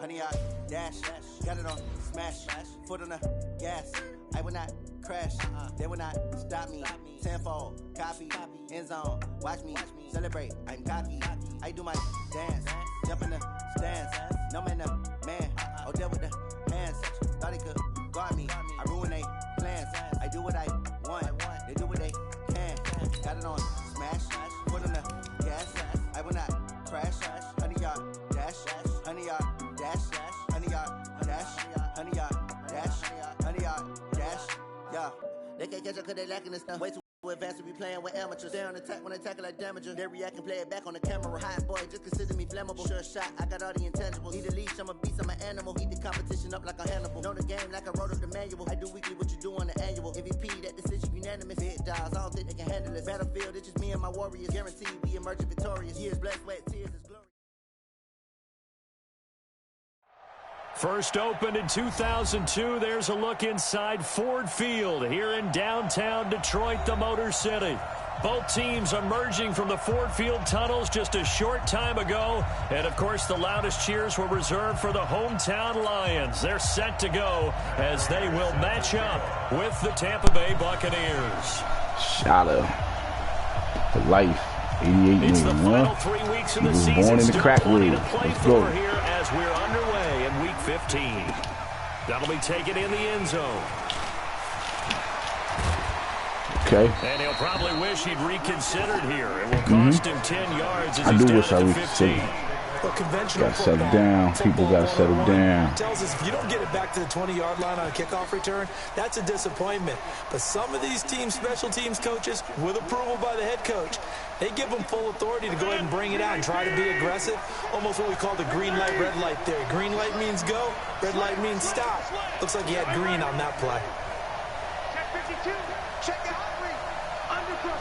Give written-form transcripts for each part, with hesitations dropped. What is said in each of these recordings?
honey, I dash, got it on smash, foot on the gas. I will not crash, they will not stop me. Tenfold, copy, end zone, watch me celebrate. I'm cocky, I do my dance, jump in the stands. No man, man, I'll deal with the hands. Thought he could guard me, I ruin they plans. I do what I want, they do what they can. Got it on smash, foot on the gas. I will not crash, honey, yard dash, honey, yard dash, honey, yard dash, honey, yard dash, honey, yard dash. Yeah, they can't catch up cause they lacking this stuff. Way too advanced to be playing with amateurs. They on attack when they tackle like damager. They react and play it back on the camera. Hot boy, just consider me flammable. Sure shot, I got all the intangibles. Need a leash, I'm a beast, I'm an animal. Eat the competition up like a Hannibal. Know the game like I wrote up the manual. I do weekly what you do on the annual. MVP, that decision unanimous. Hit dials, I don't think they can handle it. Battlefield, it's just me and my warriors. Guaranteed we emerging victorious. Years, blood, sweat, tears, is glory. First opened in 2002, there's a look inside Ford Field here in downtown Detroit, the Motor City. Both teams emerging from the Ford Field tunnels just a short time ago. And, of course, the loudest cheers were reserved for the hometown Lions. They're set to go as they will match up with the Tampa Bay Buccaneers. Shotta for life. 88 It's the million, final 3 weeks of the was season. born in the Still crack plenty room. to play Let's for go. here as we're underway in Week 15. That'll be taken in the end zone. Okay. And he'll probably wish he'd reconsidered here. It will cost him 10 yards as I he's do down wish at I the reconsidered. 15. Well, conventional Gotta settle down. People gotta settle down. Tells us if you don't get it back to the 20-yard line on a kickoff return, that's a disappointment. But some of these teams, special teams coaches, with approval by the head coach, they give them full authority to go ahead and bring it out and try to be aggressive. Almost what we call the green light, red light theory. Green light means go, red light means stop. Looks like he had green on that play. Check 52. Check it out. Undercut.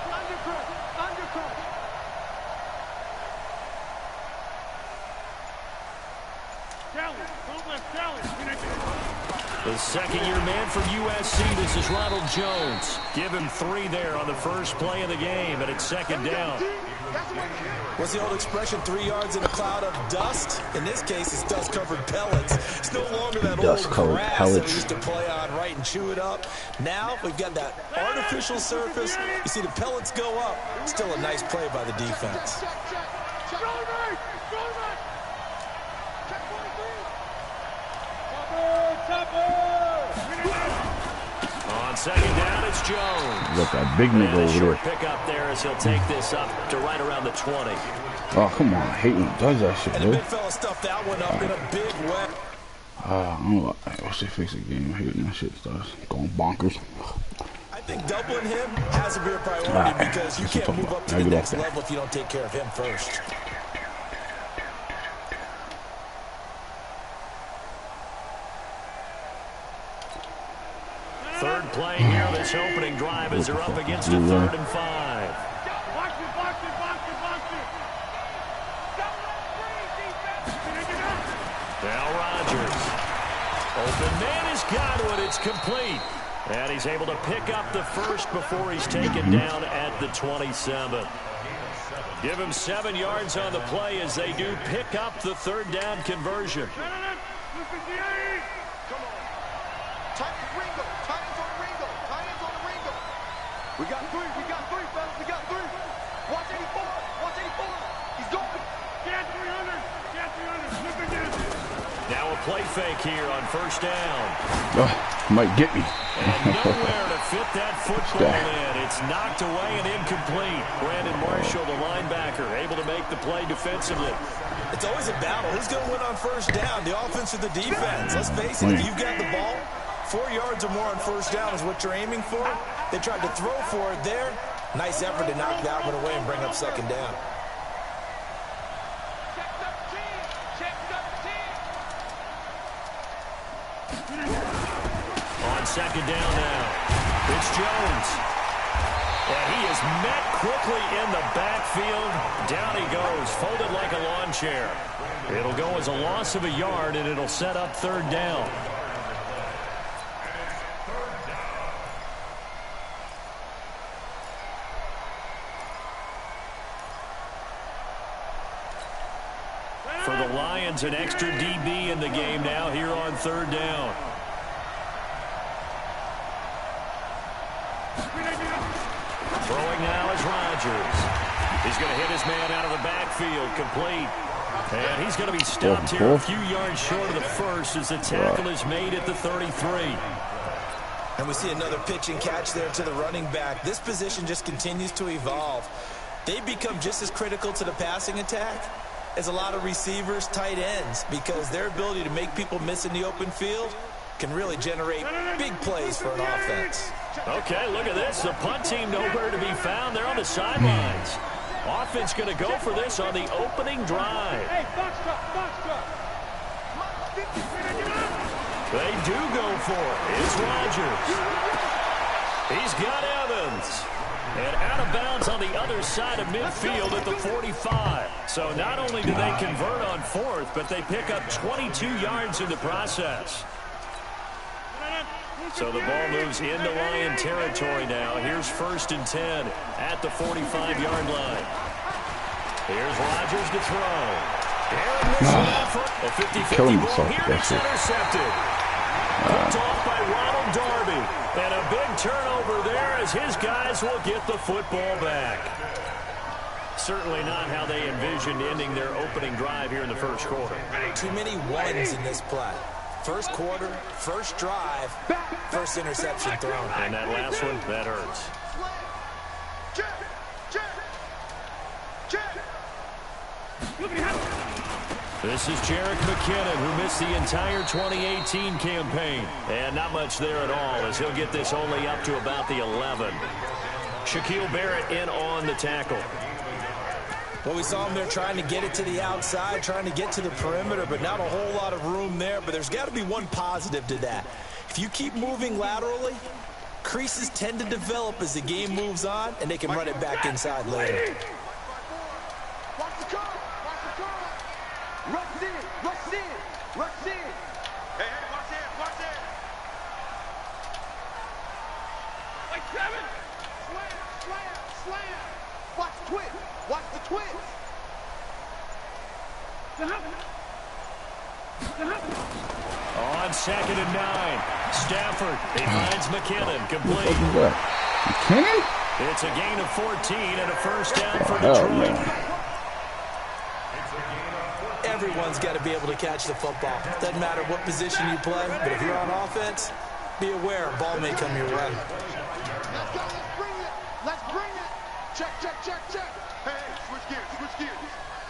The second-year man from USC, this is Ronald Jones. Give him 3 there on the first play of the game, and it's second down. What's the old expression, 3 yards in a cloud of dust? In this case, it's dust-covered pellets. It's no longer that old grass that we used to play on, right, and chew it up. Now we've got that artificial surface. You see the pellets go up. Still a nice play by the defense. On second down, it's Jones. Look, that big nigga over Short there. pick up there as he'll take this up to right around the 20. Oh, come on. I hate when he does that shit, And the bro. big fella stuffed that one up in a big way. I don't know. What's they fix the game? I hate when that shit starts going bonkers. I think doubling him has to be a priority because you That's what can't I'm move talking up to about. the Now next get off level if you don't take care of him first. Third play here, this opening drive as they're up against a 3rd and 5. Now Rodgers. Open man has got it. It's complete. And he's able to pick up the first before he's taken down at the 27. Give him 7 yards on the play as they do pick up the 3rd down conversion. We got three, fellas. We got 3. Watch 84. He's going. Get 300. Look again. Now a play fake here on 1st down. Might get me. And nowhere to fit that football in. It's knocked away and incomplete. Brandon Marshall, the linebacker, able to make the play defensively. It's always a battle. Who's going to win on 1st down, the offense or the defense? Let's face it, if you've got the ball, 4 yards or more on 1st down is what you're aiming for. They tried to throw for it there. Nice effort to knock that one away and bring up 2nd down. On 2nd down now, it's Jones. And he is met quickly in the backfield. Down he goes, folded like a lawn chair. It'll go as a loss of a yard, and it'll set up 3rd down. For the Lions an extra DB in the game now here on third down. Throwing now is Rodgers. He's going to hit his man out of the backfield, complete. And he's going to be stopped here a few yards short of the first as the tackle is made at the 33. And we see another pitch and catch there to the running back. This position just continues to evolve. They become just as critical to the passing attack as a lot of receivers, tight ends, because their ability to make people miss in the open field can really generate big plays for an offense. Okay, look at this. The punt team nowhere to be found. They're on the sidelines. Offense going to go for this on the opening drive. They do go for it. It's Rodgers. He's got Evans. And out of bounds on the other side of midfield at the 45. So not only do they convert on fourth, but they pick up 22 yards in the process. So the ball moves into Lion territory now. Here's 1st and 10 at the 45-yard line. Here's Rodgers to throw. A 50-50 ball here. It's intercepted. Picked off by Ronald Darby. And a big turnover there as his guys will get the football back. Certainly not how they envisioned ending their opening drive here in the first quarter. Too many ones in this play. First quarter, first drive, first interception thrown. And that last one, that hurts. This is Jerick McKinnon, who missed the entire 2018 campaign. And not much there at all, as he'll get this only up to about the 11. Shaquille Barrett in on the tackle. Well, we saw him there trying to get it to the outside, trying to get to the perimeter, but not a whole lot of room there. But there's got to be one positive to that. If you keep moving laterally, creases tend to develop as the game moves on, and they can run it back inside later. Watch the curve. Watch the curve. Rush in. Rush in. Rush in. Hey, watch it. Watch it. Wait, Kevin. Slam, slam, slam. Watch the twist. Watch the twist. On 2nd and 9. Stafford. He finds McKinnon. Complete. McKinnon? It's a gain of 14 and a first down for Detroit. Everyone's got to be able to catch the football. Doesn't matter what position you play, but if you're on offense, be aware a ball may come your way. Let's go. Let's bring it. Let's bring it. Check, check, check, check. Hey, switch gears. Switch gears.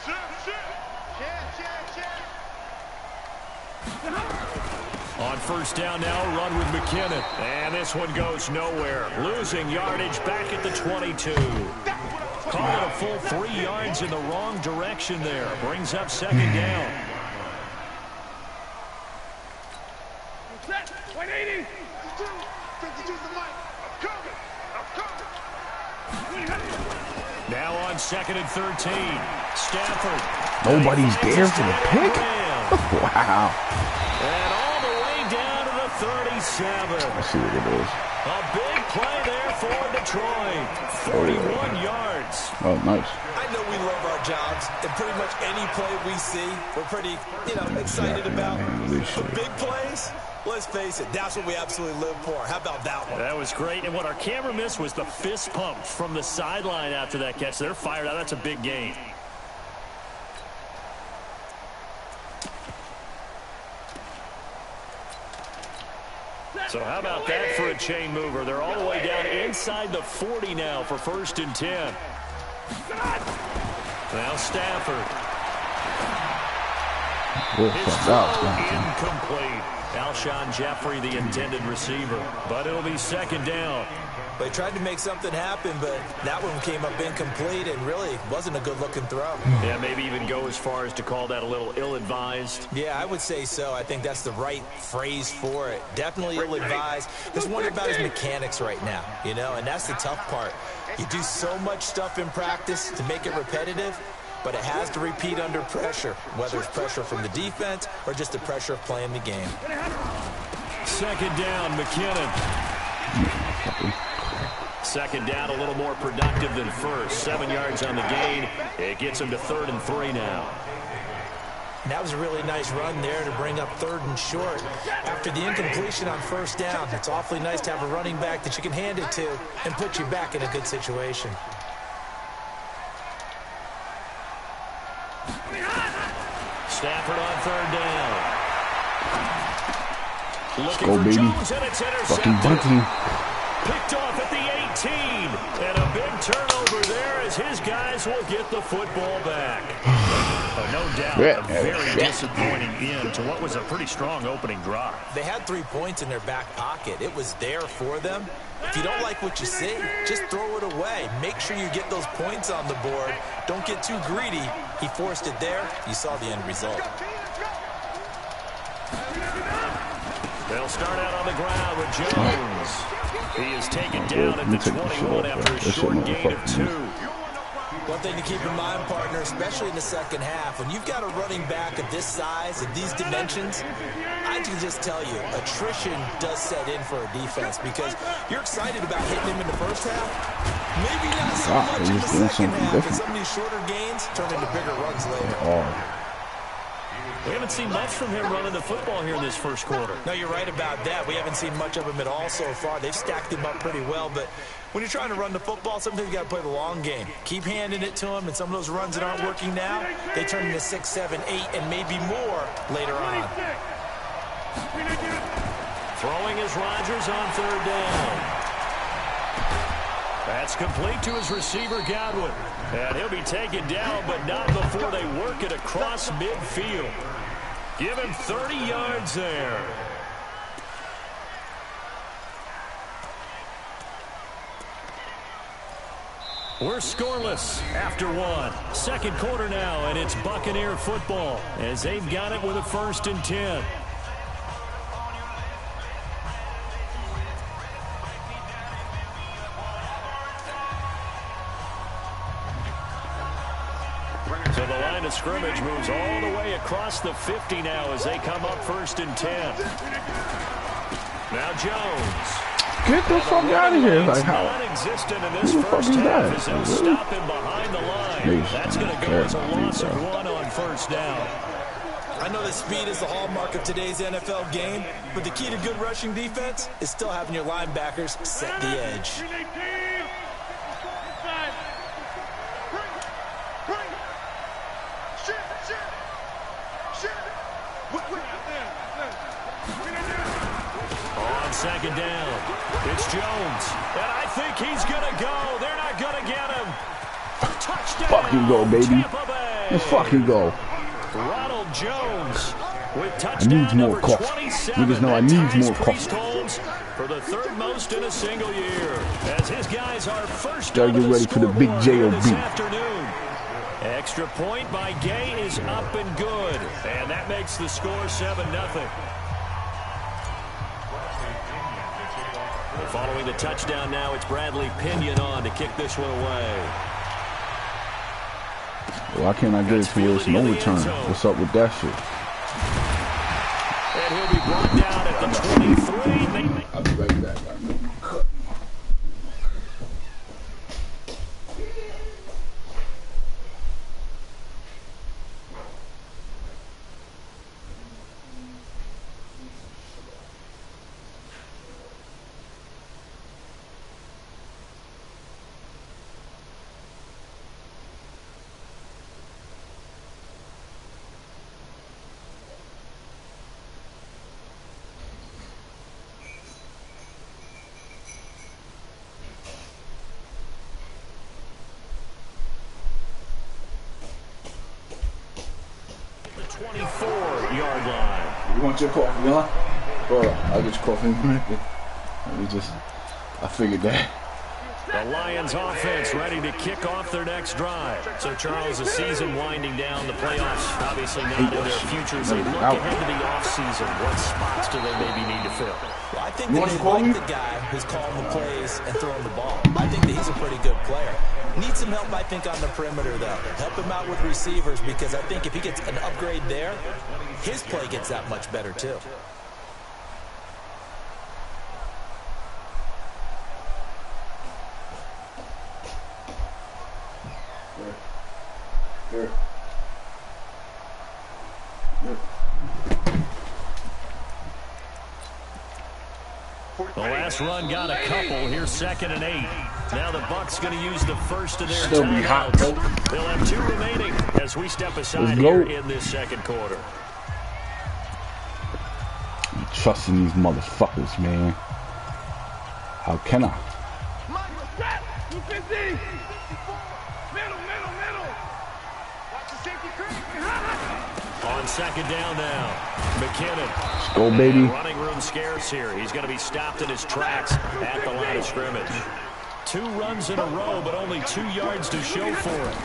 Check, check. Check, check, check. On first down now, run with McKinnon. And this one goes nowhere. Losing yardage back at the 22. Call it a full 3 yards in the wrong direction there. Brings up 2nd down. 180. 52's the mic. I'm coming. I'm coming. Now on 2nd and 13. Stafford. Nobody's there for the pick? Wow. And all the way down to the 37. Let's see what it is. A big play there for Detroit. 41 yards. Oh, nice. I know we love our jobs, and pretty much any play we see, we're pretty, excited about. But big plays, let's face it, that's what we absolutely live for. How about that one? That was great. And what our camera missed was the fist pump from the sideline after that catch. They're fired out. That's a big gain. So how about that for a chain mover? They're all the way down inside the 40 now for 1st and 10. Now Stafford. His throw incomplete. Alshon Jeffrey, the intended receiver. But it'll be 2nd down. They tried to make something happen, but that one came up incomplete and really wasn't a good-looking throw. Yeah, maybe even go as far as to call that a little ill-advised. Yeah, I would say so. I think that's the right phrase for it. Definitely ill-advised. Just wonder about his mechanics right now, and that's the tough part. You do so much stuff in practice to make it repetitive, but it has to repeat under pressure, whether it's pressure from the defense or just the pressure of playing the game. 2nd down, McKinnon. 2nd down, a little more productive than first. 7 yards on the gain. It gets him to 3rd and 3 now. And that was a really nice run there to bring up 3rd and short. After the incompletion on 1st down, it's awfully nice to have a running back that you can hand it to and put you back in a good situation. Stafford on 3rd down. Let's go, baby. Fucking bunting. Picked off at the 18. And a big turnover there as his guys will get the football back. No doubt, a very disappointing end to what was a pretty strong opening drive. They had 3 points in their back pocket. It was there for them. If you don't like what you see, just throw it away. Make sure you get those points on the board. Don't get too greedy. He forced it there. You saw the end result. They'll start out on the ground with Jones. He is taken down at the 21 after a short gain of 2. One thing to keep in mind, partner, especially in the second half, when you've got a running back of this size and these dimensions, I can just tell you, attrition does set in for a defense because you're excited about hitting him in the first half. Maybe not so much in the second half, and some of these shorter gains turn into bigger runs later. We haven't seen much from him running the football here in this first quarter. No, you're right about that. We haven't seen much of him at all so far. They've stacked him up pretty well, but when you're trying to run the football, sometimes you got to play the long game. Keep handing it to him, and some of those runs that aren't working now, they turn into 6, 7, 8, and maybe more later on. Throwing is Rodgers on 3rd down. That's complete to his receiver, Godwin. And he'll be taken down, but not before they work it across midfield. Give him 30 yards there. We're scoreless after 1. Second quarter now, and it's Buccaneer football as they've got it with a 1st and 10. So the line of scrimmage moves all the way across the 50 now as they come up 1st and 10. Now Jones. Get the fuck out of here. Like, how? Non-existent in this first half as they'll stop him behind the line. That's going to go as a loss of 1 on 1st down. I know that speed is the hallmark of today's NFL game, but the key to good rushing defense is still having your linebackers set the edge. On 2nd down, it's Jones, and I think he's going to go. They're not going to get him. Touchdown, fucking go, baby. Tampa Bay. Let's fucking go. Ronald Jones with touchdown number 27. Niggas know I need more coffee. For the 3rd most in a single year. As his guys are first gotta get ready for the big J.O.B. this afternoon. Extra point by Gay is up and good. And that makes the score 7-0. Following the touchdown now, it's Bradley Pinion on to kick this one away. Why can't I get it to where it's no return? What's up with that shit? And he'll be brought down at the 23. I'll be right back. You want your coffee, huh? Bro, I'll get your coffee in a minute. I figured that. The Lions offense ready to kick off their next drive. So, Charles, the season winding down, the playoffs obviously not in their future. As they look ahead to the offseason, what spots do they maybe need to fill? Well, I think that they like the guy who's calling the plays and throwing the ball. I think that he's a pretty good player. Needs some help, I think, on the perimeter, though. Help him out with receivers because I think if he gets an upgrade there, his play gets that much better, too. Here. The last run got a couple. Here's 2nd and 8. Now the Bucs going to use the first of their Still be hot, bro. They'll have 2 remaining as we step aside here in this second quarter. I'm trusting these motherfuckers, man. How can I? On 2nd down now, McKinnon. Let's go, baby. Running room scarce here. He's going to be stopped in his tracks at the line of scrimmage. 2 runs in a row, but only 2 yards to show for it.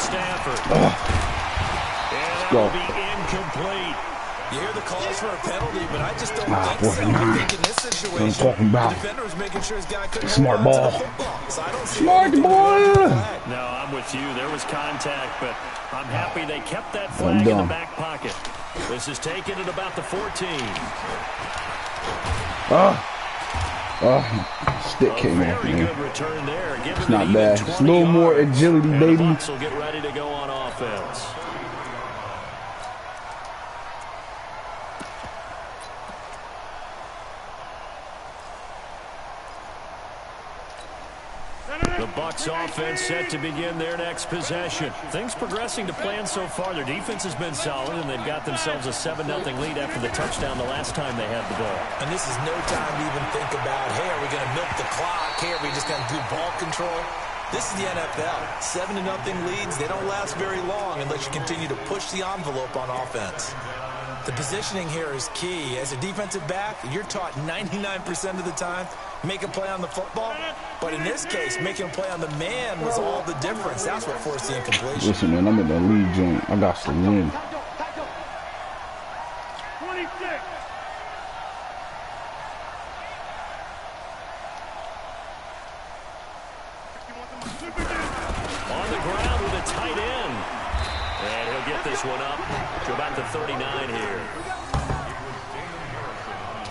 Stafford. And that will be incomplete. You hear the calls for a penalty, but I just don't think so. I think in this situation, the defender was making sure his guy couldn't smart ball. So I don't see Smart ball. No, I'm with you. There was contact, but I'm happy they kept that flag in the back pocket. This is taken at about the 14. Stick came off, man. Good return there. It's not bad. It's a little more agility, baby. The Bucs will get ready to go on offense. The Bucs offense set to begin their next possession. Things progressing to plan so far. Their defense has been solid, and they've got themselves a 7-0 lead after the touchdown the last time they had the ball. And this is no time to even think about, hey, are we going to milk the clock? Hey, are we just going to do ball control? This is the NFL. 7-0 leads, they don't last very long unless you continue to push the envelope on offense. The positioning here is key. As a defensive back, you're taught 99% of the time, make a play on the football. But in this case, making a play on the man was all the difference. That's what forced the incompletion. Listen, man, I'm in the lead joint. I got to win. 26. On the ground with a tight end. And he'll get this one up to about the 39 here.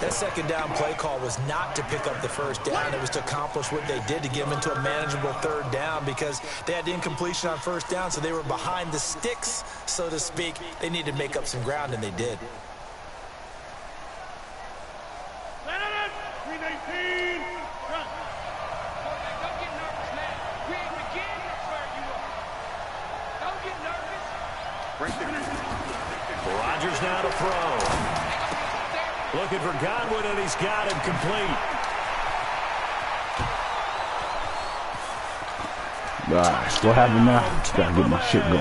That 2nd down play call was not to pick up the 1st down. It was to accomplish what they did to get them into a manageable 3rd down because they had incompletion on 1st down, so they were behind the sticks, so to speak. They needed to make up some ground, and they did. 319. Run. Don't get nervous, man. We ain't beginning to swear you up. Don't get nervous. Right there. Rodgers now to throw. Looking for Godwin, and he's got him complete. What happened now? Gotta get my shit going.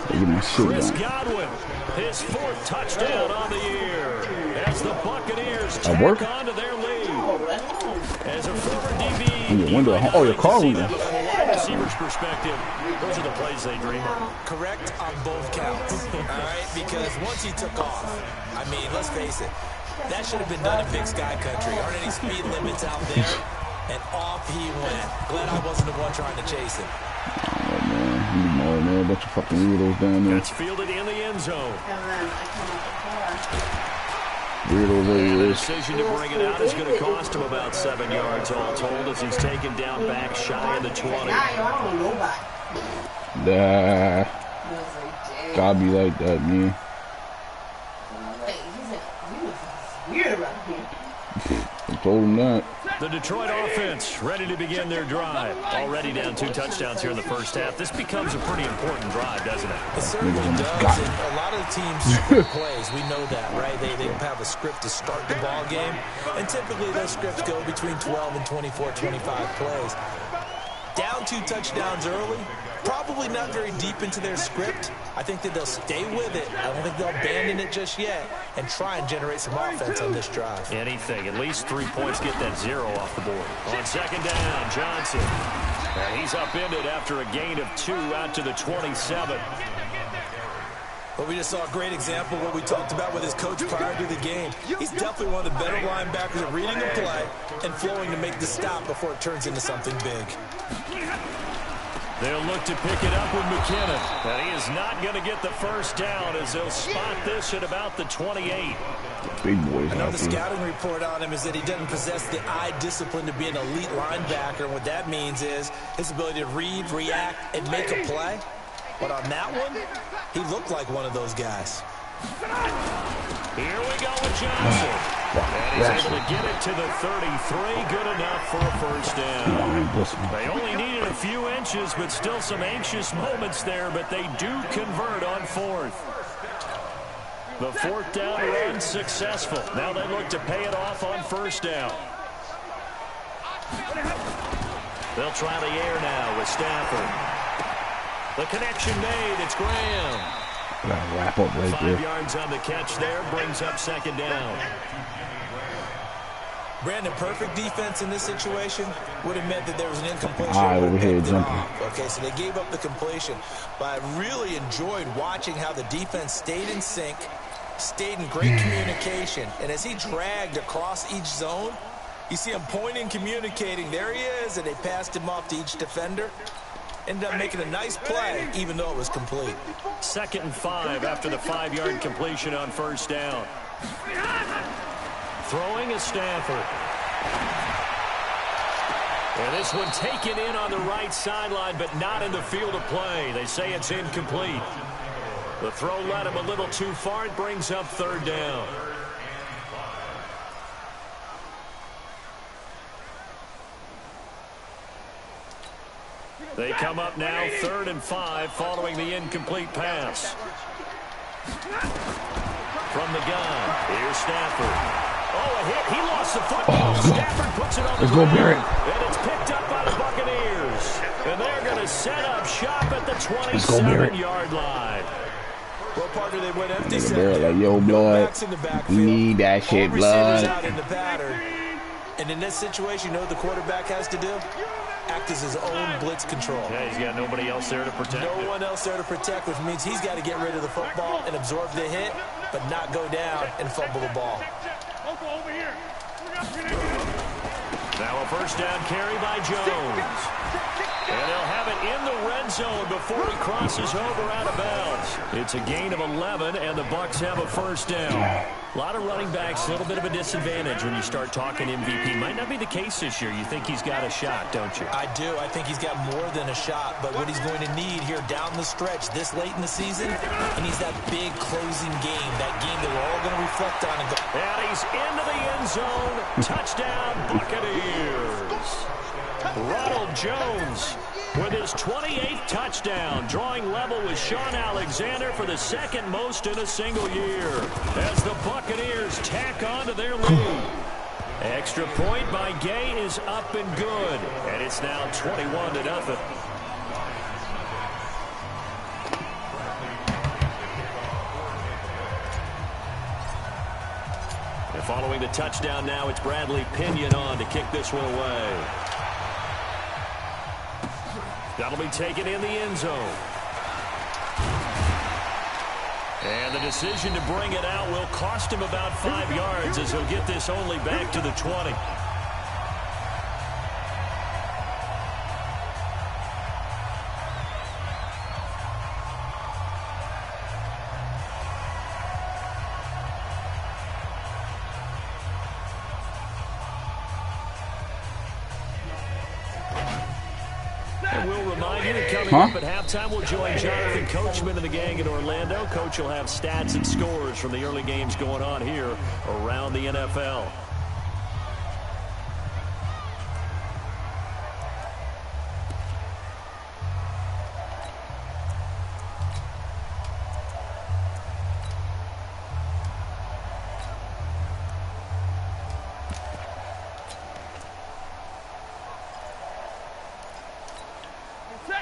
Get my shit Chris going. Godwin, his 4th touchdown on the year. As the Buccaneers tack onto their lead. As a former DB, Your window. Oh, your car window. Receiver's perspective, those are the plays they dream of. Correct on both counts, all right? Because once he took off, I mean, let's face it, that should have been done in Big Sky Country. Aren't any speed limits out there? And off he went. Glad I wasn't the one trying to chase him. Oh, man. Man. A bunch of fucking weirdos down there. That's fielded in the end zone. Weirdos over The here. decision to bring it out is going to cost him about 7 yards all told as he's taken down back shy of the 20. Nah. Gotta be like that, man. I told him that. The Detroit offense ready to begin their drive. Already down 2 touchdowns here in the first half. This becomes a pretty important drive, doesn't it? It certainly does. And a lot of the teams script plays. We know that, right? They have a script to start the ball game. And typically those scripts go between 12 and 24, 25 plays. Down 2 touchdowns early, probably not very deep into their script. I think that they'll stay with it. I don't think they'll abandon it just yet and try and generate some offense on this drive. Anything. At least 3 points, get that 0 off the board. On 2nd down, Johnson. And he's upended after a gain of 2 out to the 27. Well, we just saw a great example of what we talked about with his coach prior to the game. He's definitely one of the better linebackers at reading the play and flowing to make the stop before it turns into something big. They'll look to pick it up with McKinnon. But he is not going to get the first down as they'll spot this at about the 28. Big boys Another out there. scouting report on him is that he doesn't possess the eye discipline to be an elite linebacker. And what that means is his ability to read, react, and make a play. But on that one, he looked like one of those guys. Here we go with Johnson. And he's able to get it to the 33. Good enough for a first down. They only needed a few inches, but still some anxious moments there, but they do convert on fourth. The fourth down run successful. Now they look to pay it off on first down. They'll try the air now with Stafford. The connection made. It's Graham. Wrap up right 5 there. yards on the catch there. Brings up second down. Brandon, perfect defense in this situation would have meant that there was an incompletion. Over here jumping. Okay, so they gave up the completion. But I really enjoyed watching how the defense stayed in sync, stayed in great communication. And as he dragged across each zone, you see him pointing, communicating. There he is, and they passed him off to each defender. Ended up making a nice play, even though it was complete. 2nd and 5 after the 5-yard completion on first down. Throwing is Stafford. And this one taken in on the right sideline, but not in the field of play. They say it's incomplete. The throw led him a little too far. It brings up third down. They come up now 3rd and 5 following the incomplete pass. From the gun, here's Stafford. Oh, a hit. He lost the football. Stafford puts it on the ground. And it's picked up by the Buccaneers. And they're going to set up shop at the 27-yard line. Well, Parker, they went empty. Like, yo, blood. We need that shit, blood. Out in the pattern. And in this situation, you know what the quarterback has to do? Act as his own blitz control. Yeah, he's got nobody else there to protect. No one else there to protect, which means he's got to get rid of the football and absorb the hit, but not go down and fumble the ball. Now a first down carry by Jones. And they'll have it in the red zone before he crosses over out of bounds. It's a gain of 11, and the Bucs have a first down. A lot of running backs, a little bit of a disadvantage when you start talking MVP. Might not be the case this year. You think he's got a shot, don't you? I do. I think he's got more than a shot. But what he's going to need here down the stretch this late in the season, he needs that big closing game, that game that we're all going to reflect on. And he's into the end zone. Touchdown, Buccaneers. Ronald Jones with his 28th touchdown, drawing level with Sean Alexander for the second most in a single year as the Buccaneers tack on to their lead. Extra point by Gay is up and good, and it's now 21-0. And following the touchdown now, it's Bradley Pinion on to kick this one away. That'll be taken in the end zone. And the decision to bring it out will cost him about 5 yards as he'll get this only back to the 20. Up at halftime, we'll join Jonathan Coachman and the gang in Orlando. Coach will have stats and scores from the early games going on here around the NFL.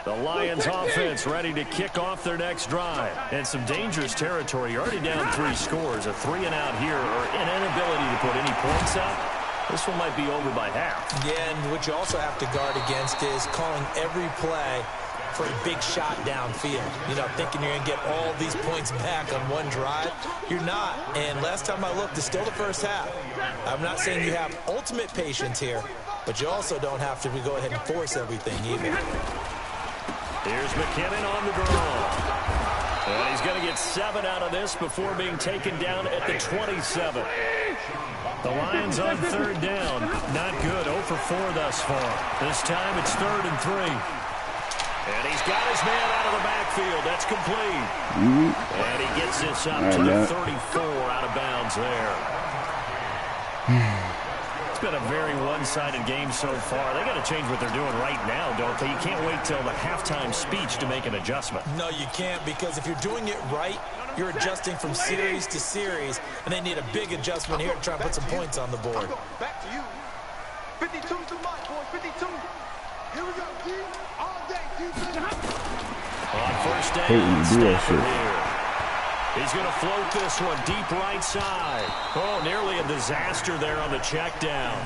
The Lions offense ready to kick off their next drive. And some dangerous territory. You're already down 3 scores. A 3-and-out here or an inability to put any points out. This one might be over by half. Yeah, and what you also have to guard against is calling every play for a big shot downfield. You know, thinking you're going to get all these points back on one drive. You're not. And last time I looked, it's still the first half. I'm not saying you have ultimate patience here, but you also don't have to go ahead and force everything either. Here's McKinnon on the draw. And he's going to get 7 out of this before being taken down at the 27. The Lions on third down. Not good. 0 for 4 thus far. This time it's 3rd and 3. And he's got his man out of the backfield. That's complete. And he gets this up to the 34 out of bounds there. It's been a very one-sided game so far. They got to change what they're doing right now, don't they? You can't wait till the halftime speech to make an adjustment. No, you can't, because if you're doing it right, you're adjusting from series to series, and they need a big adjustment here to try and put some points on the board. Back to you. 52 too much, boys. 52. Here we go, D. All day, defense. On first down, Stafford here. He's going to float this one deep right side. Oh, nearly a disaster there on the check down.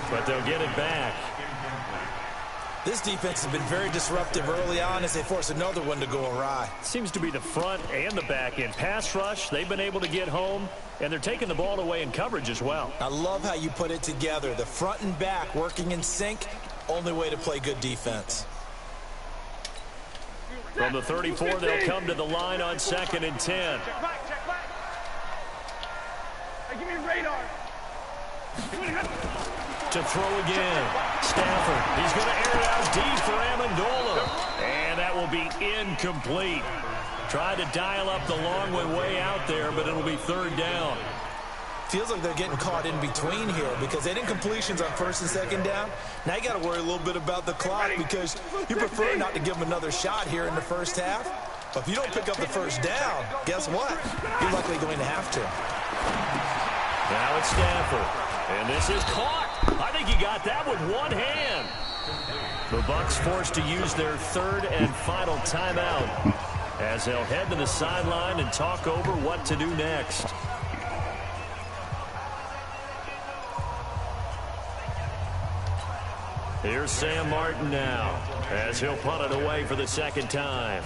But they'll get it back. This defense has been very disruptive early on as they force another one to go awry. Seems to be the front and the back end. Pass rush, they've been able to get home, and they're taking the ball away in coverage as well. I love how you put it together. The front and back working in sync, only way to play good defense. From the 34, they'll come to the line on 2nd and 10. Check back, check back. Hey, give me radar. To throw again. Stafford, he's going to air it out deep for Amendola. And that will be incomplete. Tried to dial up the long one way out there, but it'll be 3rd down. Feels like they're getting caught in between here because they didn't completions on 1st and 2nd down. Now you got to worry a little bit about the clock because you prefer not to give them another shot here in the first half. But if you don't pick up the 1st down, guess what? You're likely going to have to. Now it's Stafford. And this is caught. I think he got that with one hand. The Bucs forced to use their 3rd and final timeout as they'll head to the sideline and talk over what to do next. Here's Sam Martin now as he'll punt it away for the 2nd time.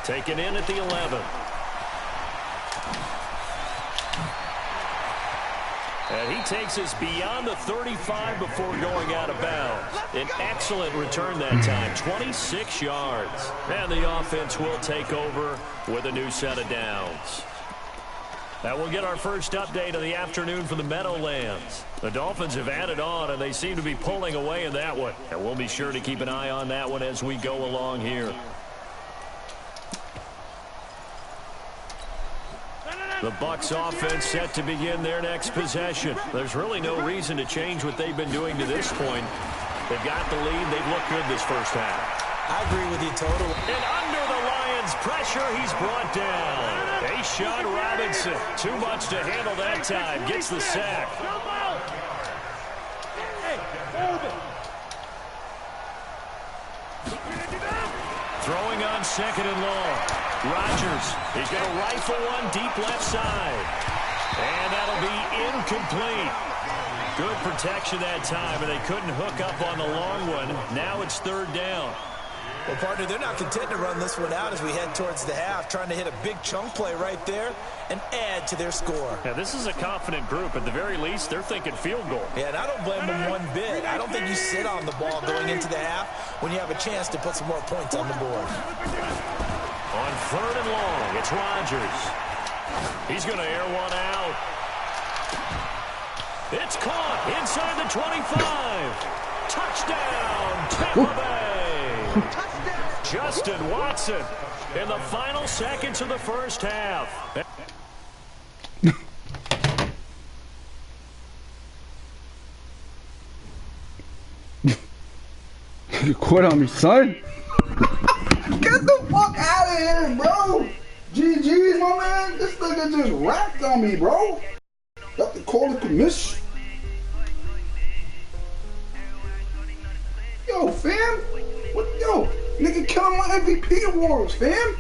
Taken in at the 11. And he takes us beyond the 35 before going out of bounds. An excellent return that time, 26 yards. And the offense will take over with a new set of downs. Now we'll get our first update of the afternoon from the Meadowlands. The Dolphins have added on, and they seem to be pulling away in that one. And we'll be sure to keep an eye on that one as we go along here. The Bucs offense set to begin their next possession. There's really no reason to change what they've been doing to this point. They've got the lead. They've looked good this first half. I agree with you totally. And under the Lions' pressure, he's brought down. Sean Robinson, too much to handle that time, gets the sack. Throwing on 2nd and long. Rodgers, he's going to rifle one deep left side. And that'll be incomplete. Good protection that time, and they couldn't hook up on the long one. Now it's 3rd down. Well, partner, they're not content to run this one out as we head towards the half, trying to hit a big chunk play right there and add to their score. Yeah, this is a confident group. At the very least, they're thinking field goal. Yeah, and I don't blame them one bit. I don't think you sit on the ball going into the half when you have a chance to put some more points on the board. On 3rd and long, it's Rodgers. He's going to air one out. It's caught inside the 25. Touchdown, Tampa Bay. Justin Watson in the final seconds of the first half. You quit on me, son. Get the fuck out of here, bro. GG's, my man. This nigga just rapped on me, bro. Got to call the commission. Yo, fam. What, yo, nigga killing my MVP awards, fam.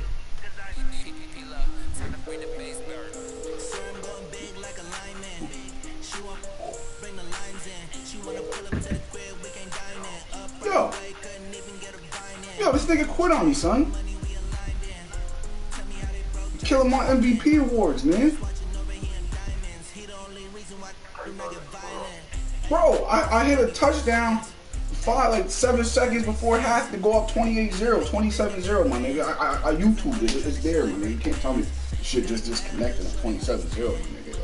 Yo, this nigga quit on me, son. Killing my MVP awards, man. Bro, I hit a touchdown 7 seconds before half to go up 28-0, 27-0, my nigga. I YouTubed it. It's there, my nigga. You can't tell me shit just disconnected at 27-0, my nigga.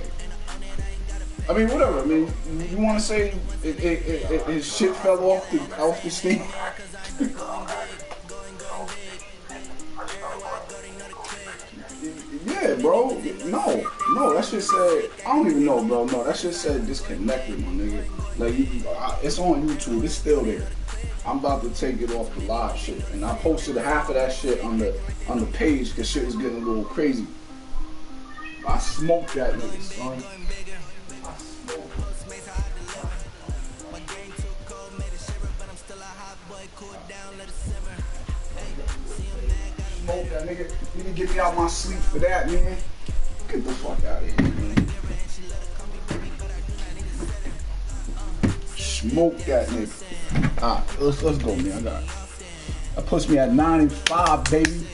Like, I mean, whatever. I mean, you want to say his shit fell off the steam? Yeah, bro. No, that shit said, I don't even know, bro. No, that shit said disconnected, my nigga. Like, it's on YouTube. It's still there. I'm about to take it off the live shit, and I posted half of that shit on the page because shit was getting a little crazy. I smoked that nigga, son. Smoke that nigga. You can get me out my sleep for that, man. Get the fuck out of here, man. Smoke that nigga. Alright, let's go, man. That puts me at 9-5, baby.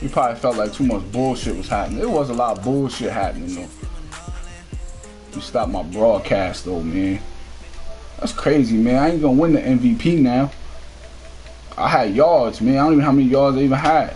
You probably felt like too much bullshit was happening. There was a lot of bullshit happening, though. You stopped my broadcast, though, man. That's crazy, man. I ain't gonna win the MVP now. I had yards, man. I don't even know how many yards I even had.